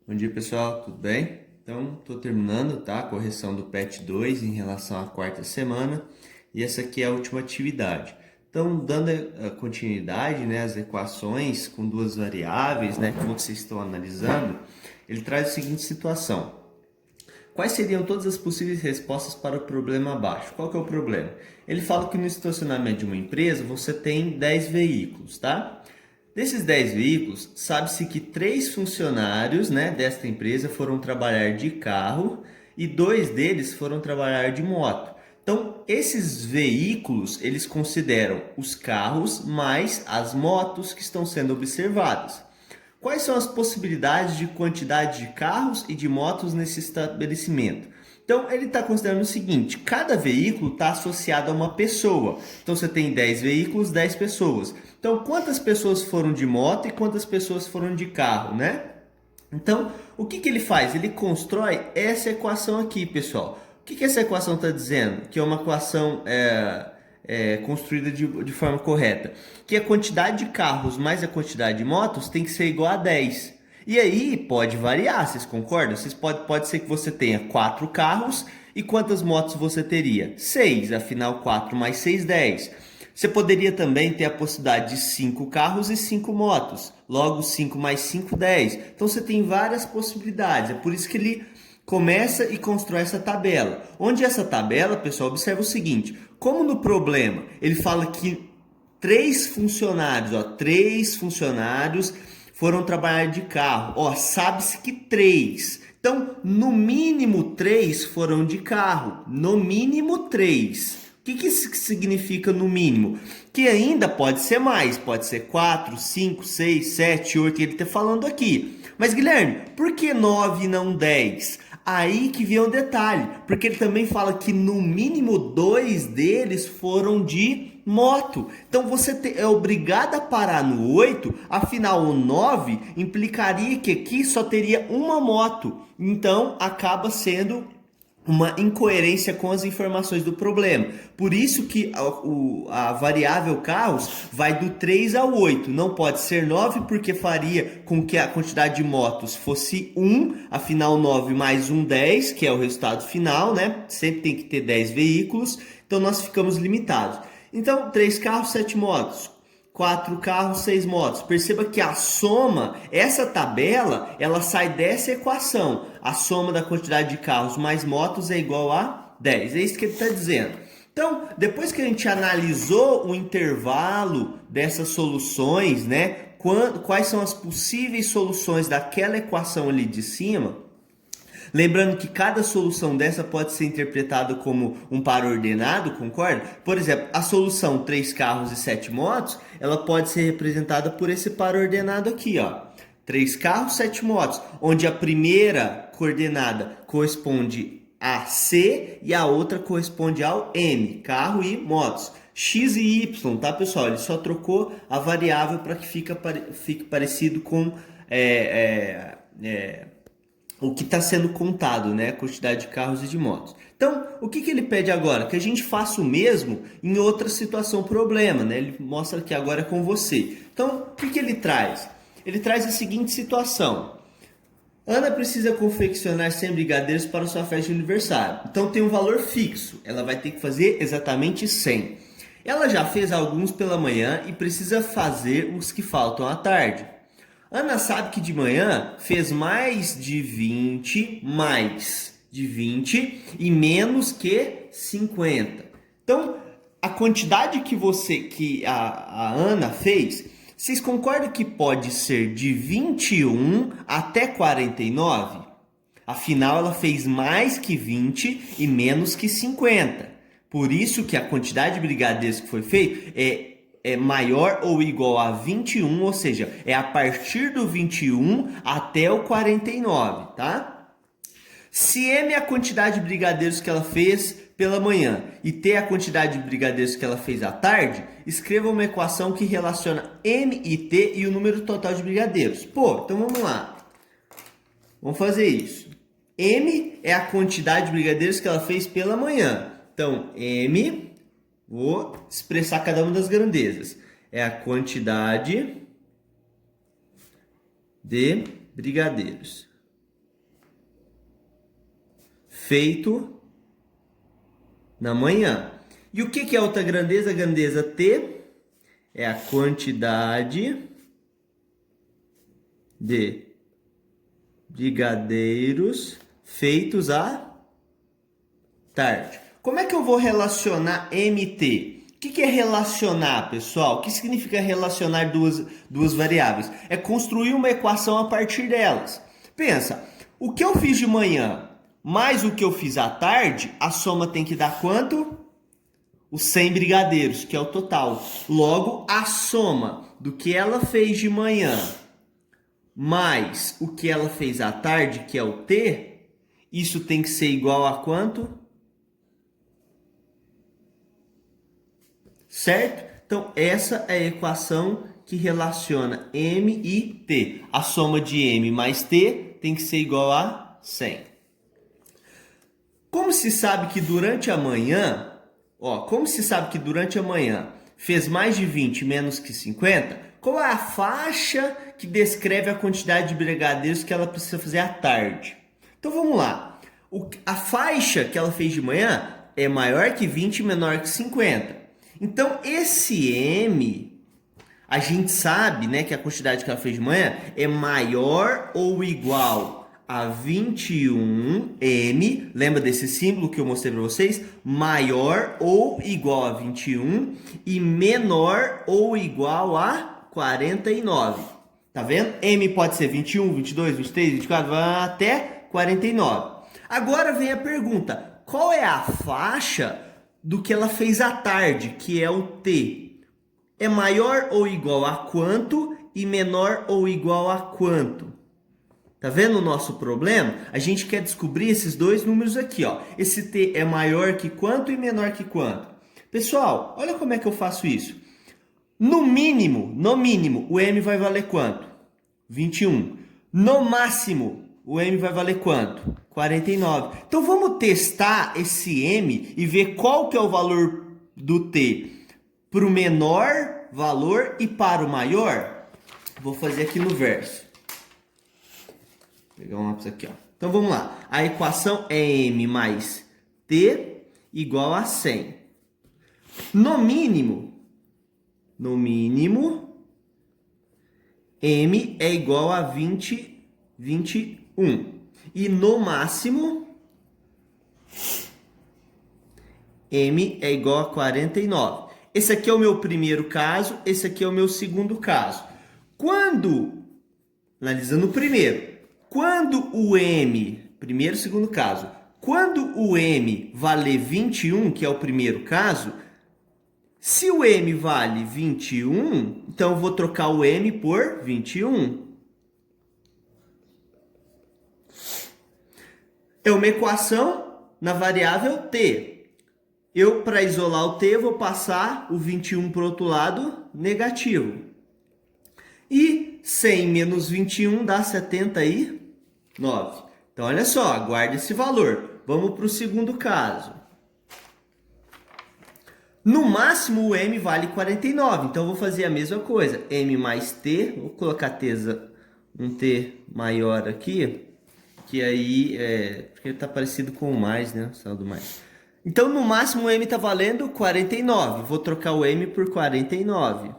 Bom dia, pessoal, tudo bem? Então, estou terminando, tá? A correção do PET 2 em relação à quarta semana e essa aqui é a última atividade. Então, dando a continuidade, né, as equações com duas variáveis, né, como vocês estão analisando, ele traz a seguinte situação. Quais seriam todas as possíveis respostas para o problema abaixo? Qual que é o problema? Ele fala que no estacionamento de uma empresa você tem 10 veículos, tá? Desses 10 veículos, sabe-se que 3 funcionários, né, desta empresa foram trabalhar de carro e 2 deles foram trabalhar de moto. Então, esses veículos, eles consideram os carros mais as motos que estão sendo observadas. Quais são as possibilidades de quantidade de carros e de motos nesse estabelecimento? Então, ele está considerando o seguinte: cada veículo está associado a uma pessoa. Então, você tem 10 veículos, 10 pessoas. Então, quantas pessoas foram de moto e quantas pessoas foram de carro, né? Então, o que ele faz? Ele constrói essa equação aqui, pessoal. O que essa equação está dizendo? Que é uma equação construída de forma correta. Que a quantidade de carros mais a quantidade de motos tem que ser igual a 10. E aí pode variar, vocês concordam? Pode ser que você tenha 4 carros e quantas motos você teria? 6, afinal 4 mais 6, 10. Você poderia também ter a possibilidade de 5 carros e 5 motos. Logo, 5 mais 5, 10. Então, você tem várias possibilidades. É por isso que ele começa e constrói essa tabela. Onde essa tabela, pessoal, observa o seguinte. Como no problema, ele fala que 3 funcionários foram trabalhar de carro. Ó, sabe-se que 3. Então, no mínimo 3 foram de carro. No mínimo 3. O que isso significa no mínimo? Que ainda pode ser mais, pode ser 4, 5, 6, 7, 8, ele está falando aqui. Mas Guilherme, por que 9 e não 10? Aí que vem o detalhe, porque ele também fala que no mínimo 2 deles foram de moto. Então você é obrigado a parar no 8, afinal o 9 implicaria que aqui só teria uma moto. Então acaba sendo uma incoerência com as informações do problema. Por isso que a variável carros vai do 3 ao 8. Não pode ser 9 porque faria com que a quantidade de motos fosse 1. Afinal, 9 mais 1, 10, que é o resultado final, né? Sempre tem que ter 10 veículos. Então, nós ficamos limitados. Então, 3 carros, 7 motos. 4 carros, 6 motos. Perceba que a soma, essa tabela, ela sai dessa equação. A soma da quantidade de carros mais motos é igual a 10. É isso que ele está dizendo. Então, depois que a gente analisou o intervalo dessas soluções, né? Quais são as possíveis soluções daquela equação ali de cima? Lembrando que cada solução dessa pode ser interpretada como um par ordenado, concorda? Por exemplo, a solução 3 carros e 7 motos, ela pode ser representada por esse par ordenado aqui, ó. 3 carros, 7 motos, onde a primeira coordenada corresponde a C e a outra corresponde ao M, carro e motos. X e Y, tá, pessoal? Ele só trocou a variável para que fique parecido com o que está sendo contado, né? A quantidade de carros e de motos. Então, o que ele pede agora? Que a gente faça o mesmo em outra situação, problema, né? Ele mostra que agora é com você. Então, o que ele traz? Ele traz a seguinte situação. Ana precisa confeccionar 100 brigadeiros para sua festa de aniversário. Então, tem um valor fixo. Ela vai ter que fazer exatamente 100. Ela já fez alguns pela manhã e precisa fazer os que faltam à tarde. Ana sabe que de manhã fez mais de 20 e menos que 50. Então, a quantidade que a Ana fez, vocês concordam que pode ser de 21 até 49? Afinal, ela fez mais que 20 e menos que 50. Por isso que a quantidade de brigadeiros que foi feita é maior ou igual a 21, ou seja, é a partir do 21 até o 49, tá? Se M é a quantidade de brigadeiros que ela fez pela manhã e T é a quantidade de brigadeiros que ela fez à tarde, escreva uma equação que relaciona M e T e o número total de brigadeiros. Pô, então vamos lá. Vamos fazer isso. M é a quantidade de brigadeiros que ela fez pela manhã. Então, M... Vou expressar cada uma das grandezas. É a quantidade de brigadeiros. feito na manhã. E o que é outra grandeza? A grandeza T é a quantidade de brigadeiros feitos à tarde. Como é que eu vou relacionar MT? O que é relacionar, pessoal? O que significa relacionar duas variáveis? É construir uma equação a partir delas. Pensa, o que eu fiz de manhã mais o que eu fiz à tarde, a soma tem que dar quanto? Os 100 brigadeiros, que é o total. Logo, a soma do que ela fez de manhã mais o que ela fez à tarde, que é o T, isso tem que ser igual a quanto? Certo? Então, essa é a equação que relaciona M e T. A soma de M mais T tem que ser igual a 100. Como se sabe que durante a manhã, fez mais de 20 menos que 50, qual é a faixa que descreve a quantidade de brigadeiros que ela precisa fazer à tarde? Então vamos lá. A faixa que ela fez de manhã é maior que 20 e menor que 50. Então esse M, a gente sabe, né, que a quantidade que ela fez de manhã é maior ou igual a 21M, lembra desse símbolo que eu mostrei para vocês? Maior ou igual a 21 e menor ou igual a 49. Tá vendo? M pode ser 21, 22, 23, 24, vai até 49. Agora vem a pergunta, qual é a faixa do que ela fez à tarde, que é o T? É maior ou igual a quanto e menor ou igual a quanto? Tá vendo o nosso problema? A gente quer descobrir esses dois números aqui, ó. Esse T é maior que quanto e menor que quanto? Pessoal, olha como é que eu faço isso. No mínimo, o M vai valer quanto? 21. No máximo, o M vai valer quanto? 49. Então vamos testar esse M e ver qual que é o valor do T para o menor valor e para o maior. Vou fazer aqui no verso. Vou pegar um lápis aqui, ó. Então vamos lá. A equação é M mais T igual a 100. No mínimo, M é igual a 21. E no máximo, M é igual a 49. Esse aqui é o meu primeiro caso, esse aqui é o meu segundo caso. Analisando o primeiro, quando o M, primeiro e segundo caso, quando o M valer 21, que é o primeiro caso, se o M vale 21, então eu vou trocar o M por 21. É uma equação na variável T. Para isolar o T, eu vou passar o 21 para o outro lado, negativo. E 100 menos 21 dá 79. Então, olha só, guarda esse valor. Vamos para o segundo caso. No máximo, o M vale 49. Então, eu vou fazer a mesma coisa. M mais T. Vou colocar um T maior aqui. Que aí, porque ele está parecido com o mais, né? Só do mais. Então, no máximo, o M está valendo 49. Vou trocar o M por 49.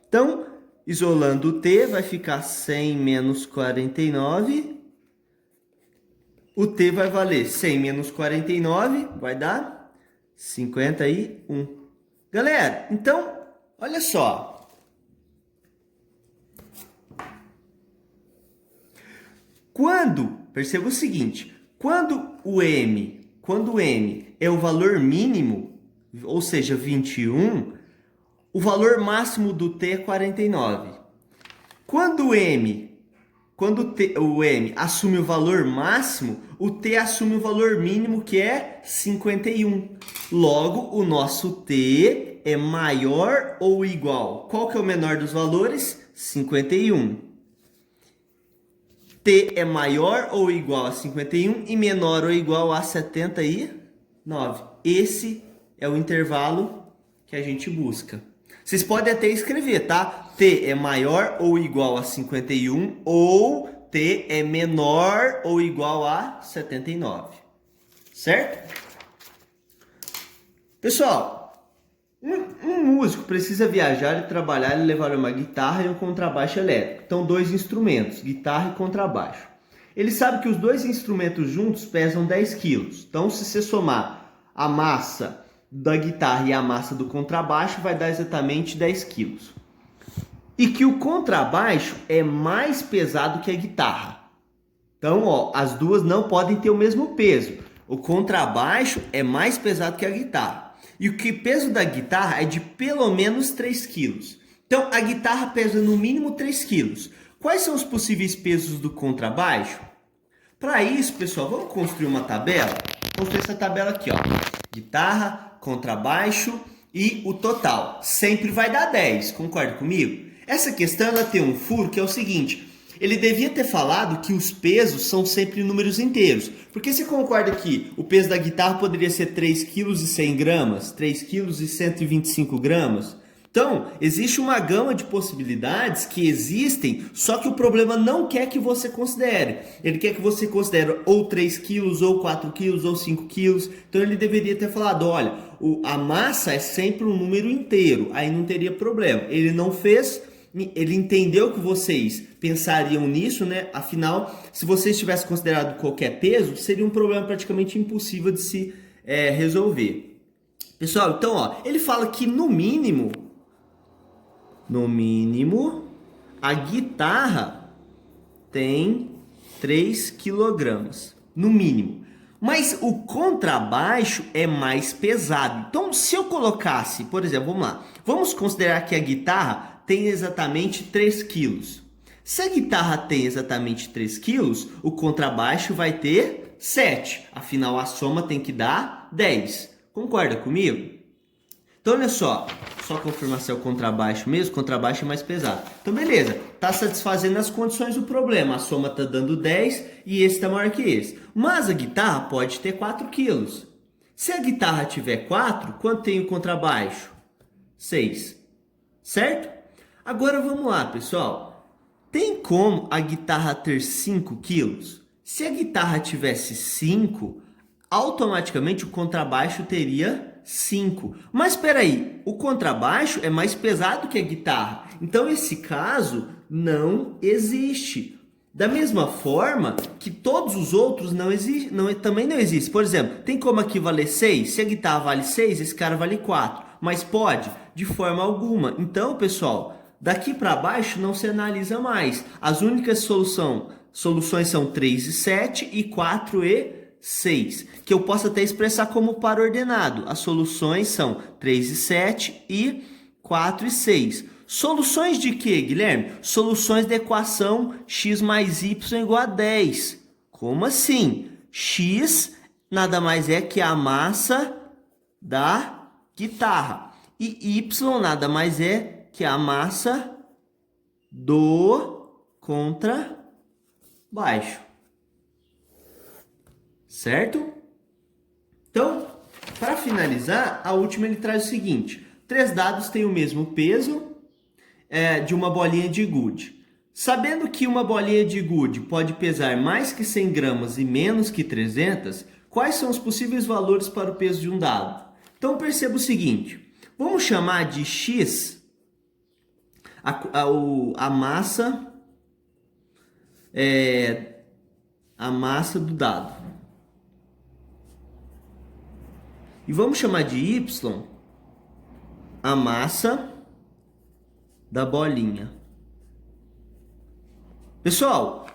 Então, isolando o T, vai ficar 100 menos 49. O T vai valer 100 menos 49, vai dar 51. Galera, então, olha só. Perceba o seguinte, quando o M é o valor mínimo, ou seja, 21, o valor máximo do T é 49. Quando o M assume o valor máximo, o T assume o valor mínimo, que é 51. Logo, o nosso T é maior ou igual. Qual que é o menor dos valores? 51. T é maior ou igual a 51 e menor ou igual a 79. Esse é o intervalo que a gente busca. Vocês podem até escrever, tá? T é maior ou igual a 51 ou T é menor ou igual a 79, certo? Pessoal, um músico precisa viajar e trabalhar e levar uma guitarra e um contrabaixo elétrico. Então, dois instrumentos, guitarra e contrabaixo. Ele sabe que os dois instrumentos juntos pesam 10 quilos. Então, se você somar a massa da guitarra e a massa do contrabaixo, vai dar exatamente 10 quilos. E que o contrabaixo é mais pesado que a guitarra. Então, ó, as duas não podem ter o mesmo peso. O contrabaixo é mais pesado que a guitarra. E o peso da guitarra é de pelo menos 3 quilos. Então, a guitarra pesa no mínimo 3 quilos. Quais são os possíveis pesos do contrabaixo? Para isso, pessoal, vamos construir uma tabela. Vamos construir essa tabela aqui, ó. Guitarra, contrabaixo e o total. Sempre vai dar 10, concorda comigo? Essa questão ela tem um furo que é o seguinte: ele devia ter falado que os pesos são sempre números inteiros. Porque você concorda que o peso da guitarra poderia ser 3,1 kg, 3,125 kg? Então, existe uma gama de possibilidades que existem, só que o problema não quer que você considere. Ele quer que você considere ou 3 quilos, ou 4 quilos, ou 5 quilos. Então, ele deveria ter falado, olha, a massa é sempre um número inteiro, aí não teria problema. Ele não fez, ele entendeu que vocês pensariam nisso, né? Afinal, se vocês tivessem considerado qualquer peso, seria um problema praticamente impossível de se resolver. Pessoal, então, ó, ele fala que no mínimo, a guitarra tem 3 quilogramas, no mínimo. Mas o contrabaixo é mais pesado. Então, se eu colocasse, por exemplo, vamos lá. Vamos considerar que a guitarra tem exatamente 3 quilos. Se a guitarra tem exatamente 3 quilos, o contrabaixo vai ter 7. Afinal, a soma tem que dar 10. Concorda comigo? Então, olha só confirmar se é o contrabaixo mesmo, o contrabaixo é mais pesado. Então, beleza, tá satisfazendo as condições do problema. A soma tá dando 10 e esse tá maior que esse. Mas a guitarra pode ter 4 quilos. Se a guitarra tiver 4, quanto tem o contrabaixo? 6, certo? Agora, vamos lá, pessoal. Tem como a guitarra ter 5 quilos? Se a guitarra tivesse 5, automaticamente o contrabaixo teria 5. Mas espera aí, o contrabaixo é mais pesado que a guitarra. Então esse caso não existe. Da mesma forma que todos os outros também não existem. Por exemplo, tem como aqui valer 6? Se a guitarra vale 6, esse cara vale 4. Mas pode? De forma alguma. Então, pessoal, daqui para baixo não se analisa mais. As únicas soluções são 3 e 7 e 4 e 6, que eu posso até expressar como par ordenado. As soluções são 3 e 7 e 4 e 6. Soluções de quê, Guilherme? Soluções da equação x mais y igual a 10. Como assim? X nada mais é que a massa da guitarra. E y nada mais é que a massa do contrabaixo. Certo? Então, para finalizar, a última ele traz o seguinte: 3 dados têm o mesmo peso de uma bolinha de gude. Sabendo que uma bolinha de gude pode pesar mais que 100 gramas e menos que 300, quais são os possíveis valores para o peso de um dado? Então, perceba o seguinte: vamos chamar de x a massa do dado. E vamos chamar de y a massa da bolinha. Pessoal,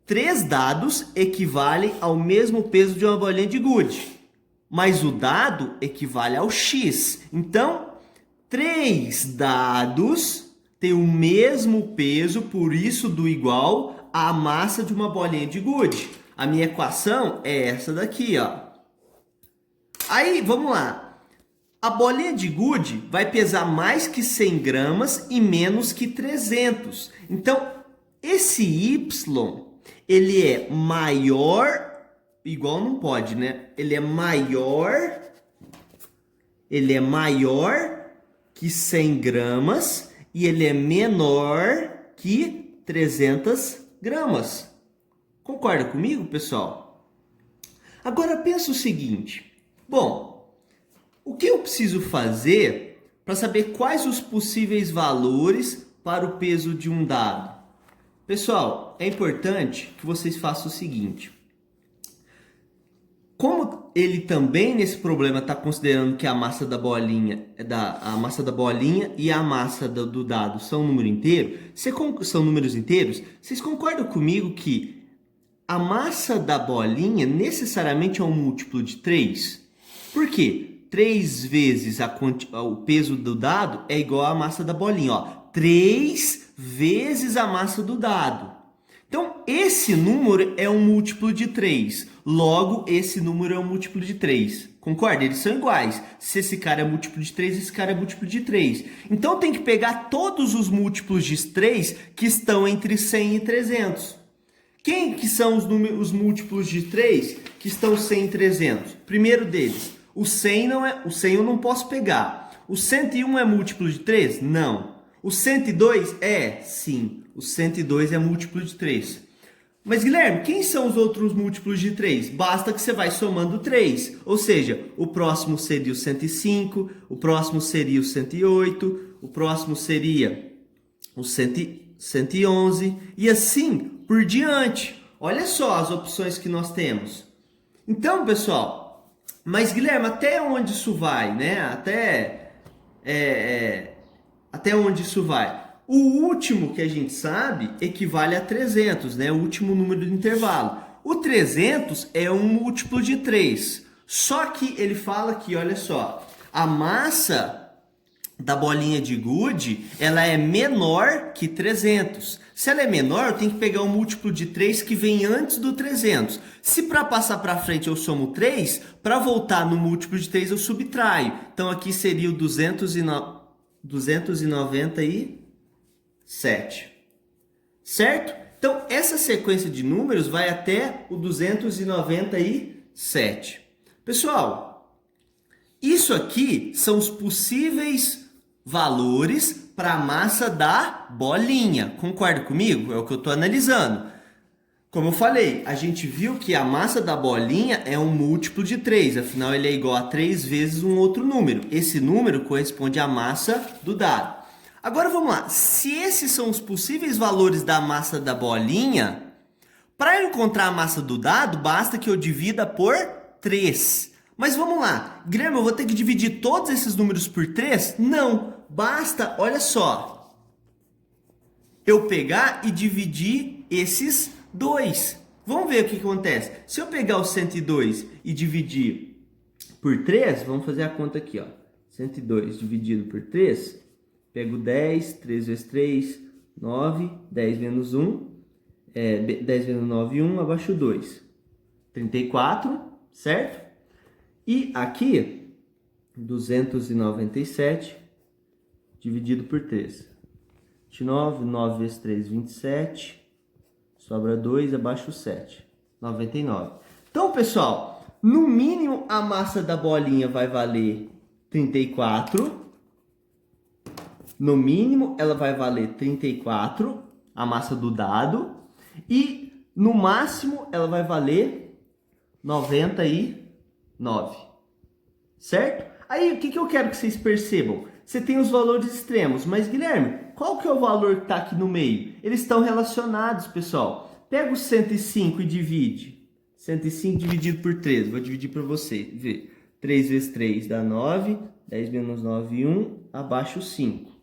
3 dados equivalem ao mesmo peso de uma bolinha de gude, mas o dado equivale ao x. Então, 3 dados têm o mesmo peso, por isso do igual à massa de uma bolinha de gude. A minha equação é essa daqui, ó. Aí, vamos lá. A bolinha de gude vai pesar mais que 100 gramas e menos que 300. Então, esse y, ele é maior, igual não pode, né? Ele é maior que 100 gramas e ele é menor que 300 gramas. Concorda comigo, pessoal? Agora pensa o seguinte. Bom, o que eu preciso fazer para saber quais os possíveis valores para o peso de um dado? Pessoal, é importante que vocês façam o seguinte. Como ele também nesse problema está considerando que a massa da bolinha e a massa do dado são número inteiro, são números inteiros, vocês concordam comigo que a massa da bolinha necessariamente é um múltiplo de 3? Por quê? 3 vezes o peso do dado é igual à massa da bolinha. Ó. 3 vezes a massa do dado. Então, esse número é um múltiplo de 3. Logo, esse número é um múltiplo de 3. Concorda? Eles são iguais. Se esse cara é múltiplo de 3, esse cara é múltiplo de 3. Então, tem que pegar todos os múltiplos de 3 que estão entre 100 e 300. Quem que são os múltiplos de 3 que estão 100 e 300? Primeiro deles, o 100 eu não posso pegar. O 101 é múltiplo de 3? Não. O 102 é? Sim. O 102 é múltiplo de 3. Mas, Guilherme, quem são os outros múltiplos de 3? Basta que você vai somando 3. Ou seja, o próximo seria o 105, o próximo seria o 108, o próximo seria o 111 e assim por diante. Olha só as opções que nós temos. Então, pessoal, mas, Guilherme, até onde isso vai, né? Até onde isso vai? O último que a gente sabe equivale a 300, né? O último número do intervalo. O 300 é um múltiplo de 3. Só que ele fala aqui, olha só, a massa da bolinha de gude, ela é menor que 300. Se ela é menor, eu tenho que pegar um múltiplo de 3 que vem antes do 300. Se para passar para frente eu somo 3, para voltar no múltiplo de 3 eu subtraio. Então aqui seria o 297. Certo? Então, essa sequência de números vai até o 297. Pessoal, isso aqui são os possíveis valores para a massa da bolinha. Concorda comigo? É o que eu estou analisando. Como eu falei, a gente viu que a massa da bolinha é um múltiplo de 3. Afinal, ele é igual a 3 vezes um outro número. Esse número corresponde à massa do dado. Agora vamos lá, se esses são os possíveis valores da massa da bolinha, para eu encontrar a massa do dado, basta que eu divida por 3. Mas vamos lá, Guilherme, eu vou ter que dividir todos esses números por 3? Não, basta, olha só, eu pegar e dividir esses dois. Vamos ver o que acontece. Se eu pegar o 102 e dividir por 3, vamos fazer a conta aqui, ó. 102 dividido por 3... Pego 10, 3 vezes 3, 9, 10 menos 1, 10 menos 9, 1, abaixo 2. 34, certo? E aqui, 297 dividido por 3. 29, 9 vezes 3, 27, sobra 2, abaixo 7. 99. Então, pessoal, no mínimo a massa da bolinha vai valer 34. No mínimo, ela vai valer 34, a massa do dado. E no máximo, ela vai valer 99. Certo? Aí, o que eu quero que vocês percebam? Você tem os valores extremos. Mas, Guilherme, qual que é o valor que está aqui no meio? Eles estão relacionados, pessoal. Pega o 105 e divide. 105 dividido por 3. Vou dividir para você. Vê. 3 vezes 3 dá 9. 10 menos 9, 1. Abaixo 5.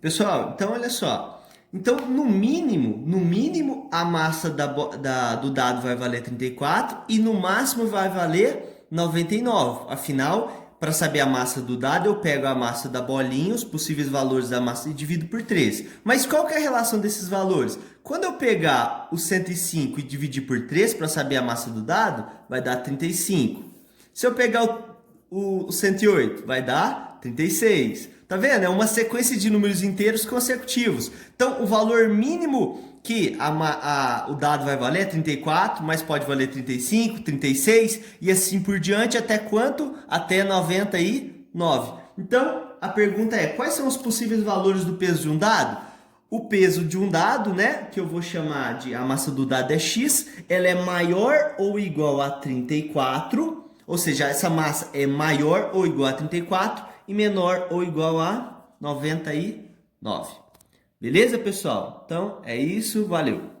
Pessoal, então olha só. Então, no mínimo a massa do dado vai valer 34 e no máximo vai valer 99. Afinal, para saber a massa do dado, eu pego a massa da bolinha, os possíveis valores da massa e divido por 3. Mas qual que é a relação desses valores? Quando eu pegar o 105 e dividir por 3 para saber a massa do dado, vai dar 35. Se eu pegar o 108, vai dar 36. Tá vendo? É uma sequência de números inteiros consecutivos. Então, o valor mínimo que o dado vai valer é 34, mas pode valer 35, 36 e assim por diante. Até quanto? Até 99. Então, a pergunta é, quais são os possíveis valores do peso de um dado? o peso de um dado, né, que eu vou chamar de a massa do dado é X, ela é maior ou igual a 34, ou seja, essa massa é maior ou igual a 34 e menor ou igual a 99. Beleza, pessoal? Então, é isso, valeu!